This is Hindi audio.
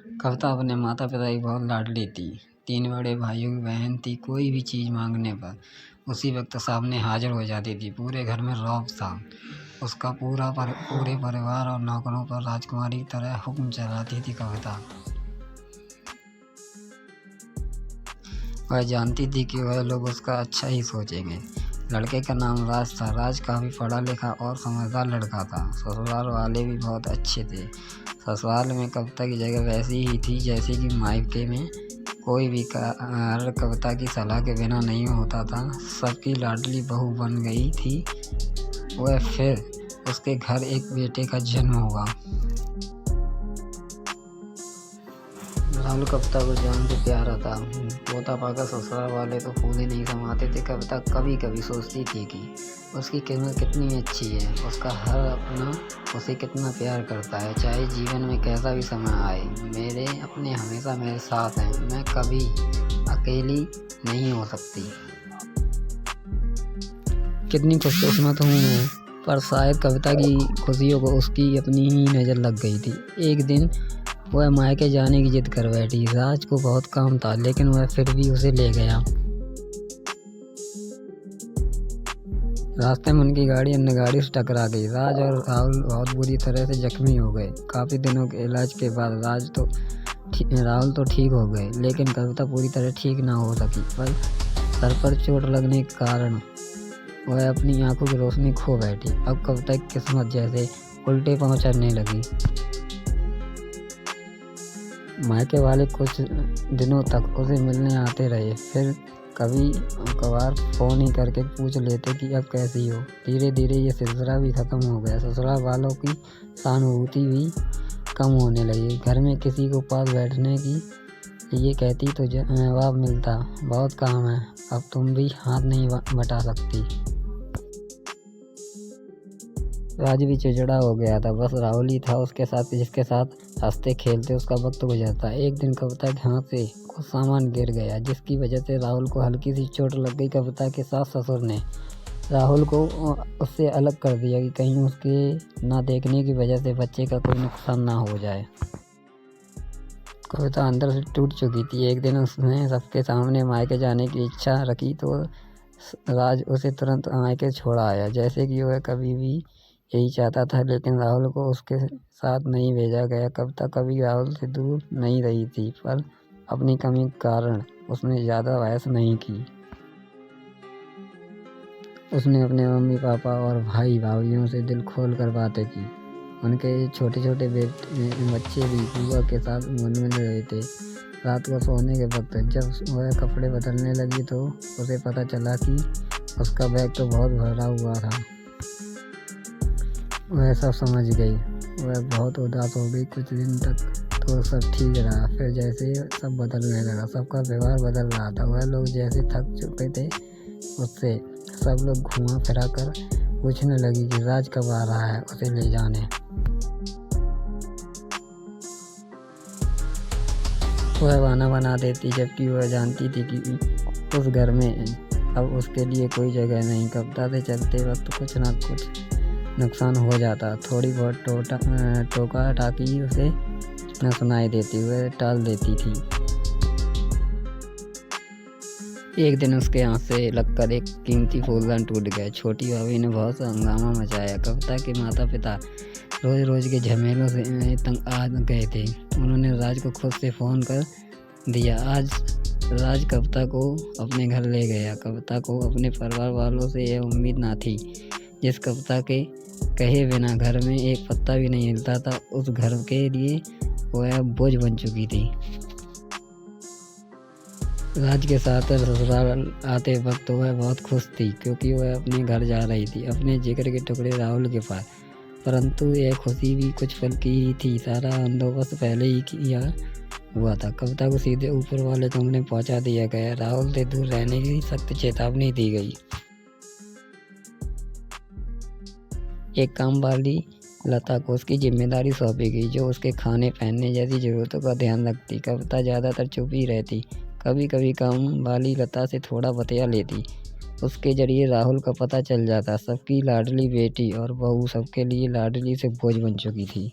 कविता अपने माता पिता की बहुत लाडली थी। 3 बड़े भाइयों की बहन थी। कोई भी चीज़ मांगने पर उसी वक्त सामने हाजिर हो जाती थी। पूरे घर में रौब था। उसका पूरे परिवार और नौकरों पर राजकुमारी की तरह हुक्म चलाती थी कविता। वह जानती थी कि वह लोग उसका अच्छा ही सोचेंगे। लड़के का नाम राज था। राज काफ़ी पढ़ा लिखा और समझदार लड़का था। ससुराल वाले भी बहुत अच्छे थे। ससुराल में कविता की जगह वैसी ही थी जैसी कि मायके में। कोई भी कार्य कविता की सलाह के बिना नहीं होता था। सबकी लाडली बहू बन गई थी वह। फिर उसके घर एक बेटे का जन्म हुआ। राहुल कविता को जान से प्यारा था। पोता पाकर ससुराल वाले तो फूले नहीं समाते थे। कविता कभी कभी सोचती थी कि उसकी किस्मत कितनी अच्छी है। उसका हर अपना उसे कितना प्यार करता है। चाहे जीवन में कैसा भी समय आए, मेरे अपने हमेशा मेरे साथ हैं। मैं कभी अकेली नहीं हो सकती। कितनी खुशकिस्मत हूँ मैं। पर शायद कविता की खुशियों को उसकी अपनी ही नज़र लग गई थी। एक दिन वह मायके जाने की जिद कर बैठी। राज को बहुत काम था लेकिन वह फिर भी उसे ले गया। रास्ते में उनकी गाड़ी अन्य गाड़ी से टकरा गई। राज और राहुल बहुत बुरी तरह से जख्मी हो गए। काफ़ी दिनों के इलाज के बाद राहुल तो ठीक हो गए लेकिन कविता पूरी तरह ठीक ना हो सकी। पर सर पर चोट लगने के कारण वह अपनी आंखों की रोशनी खो बैठी। अब कविता की किस्मत जैसे उल्टे पांव चलने लगी। मायके वाले कुछ दिनों तक उसे मिलने आते रहे। फिर कभी कभार फ़ोन ही करके पूछ लेते कि अब कैसी हो। धीरे धीरे ये सिलसिला भी ख़त्म हो गया। ससुराल वालों की सहानुभूति भी कम होने लगी। घर में किसी को पास बैठने की लिए कहती तो जवाब मिलता, बहुत काम है, अब तुम भी हाथ नहीं बटा सकती। राज भी चिड़चिड़ा हो गया था। बस राहुल ही था उसके साथ जिसके साथ हंसते खेलते उसका वक्त गुजरता। एक दिन कविता के हाथ से कुछ सामान गिर गया जिसकी वजह से राहुल को हल्की सी चोट लग गई। कविता के सास ससुर ने राहुल को उससे अलग कर दिया कि कहीं उसके ना देखने की वजह से बच्चे का कोई नुकसान ना हो जाए। कविता अंदर से टूट चुकी थी। एक दिन उसने सबके सामने मायके जाने की इच्छा रखी तो राज उसे तुरंत मायके छोड़ा आया जैसे कि वह कभी भी यही चाहता था। लेकिन राहुल को उसके साथ नहीं भेजा गया। कविता कभी राहुल से दूर नहीं रही थी पर अपनी कमी के कारण उसने ज़्यादा बहस नहीं की। उसने अपने मम्मी पापा और भाई भाइयों से दिल खोल कर बातें की। उनके छोटे छोटे बच्चे भी बुआ के साथ मिल रहे थे। रात को सोने के वक्त जब वह कपड़े बदलने लगी तो उसे पता चला कि उसका बैग तो बहुत भरा हुआ था। वह सब समझ गई। वह बहुत उदास हो गई। कुछ दिन तक तो सब ठीक रहा। फिर जैसे सब बदलने लगा, सबका व्यवहार बदल रहा था। वह लोग जैसे थक चुके थे उससे। सब लोग घुमा फिरा कर पूछने लगी कि राज कब आ रहा है उसे ले जाने। वह बहाना बना देती जबकि वह जानती थी कि उस घर में अब उसके लिए कोई जगह नहीं। कविता से चलते वक्त कुछ ना कुछ नुकसान हो जाता। थोड़ी बहुत टोका टाकी उसे न सुनाई देती, वह टाल देती थी। एक दिन उसके हाथ से लगकर एक कीमती फूलदान टूट गया। छोटी भाभी ने बहुत सा हंगामा मचाया। कविता के माता पिता रोज रोज के झमेलों से तंग आ गए थे। उन्होंने राज को खुद से फ़ोन कर दिया। आज राज कविता को अपने घर ले गया। कविता को अपने परिवार वालों से यह उम्मीद ना थी। जिस कविता के कहे बिना घर में एक पत्ता भी नहीं हिलता था, उस घर के लिए वह बोझ बन चुकी थी। राज के साथ ससुराल आते वक्त वह बहुत खुश थी क्योंकि वह अपने घर जा रही थी, अपने जिगर के टुकड़े राहुल के पास। परंतु यह खुशी भी कुछ पल की ही थी। सारा बंदोबस्त पहले ही किया हुआ था। कविता को सीधे ऊपर वाले कमरे में पहुंचा दिया गया। राहुल से दूर रहने की सख्त चेतावनी दी गई। एक काम वाली लता को उसकी जिम्मेदारी सौंपी गई जो उसके खाने पहनने जैसी ज़रूरतों का ध्यान रखती। कविता ज़्यादातर चुप ही रहती। कभी कभी काम वाली लता से थोड़ा बतिया लेती। उसके जरिए राहुल का पता चल जाता। सबकी लाडली बेटी और बहू सबके लिए लाडली से बोझ बन चुकी थी।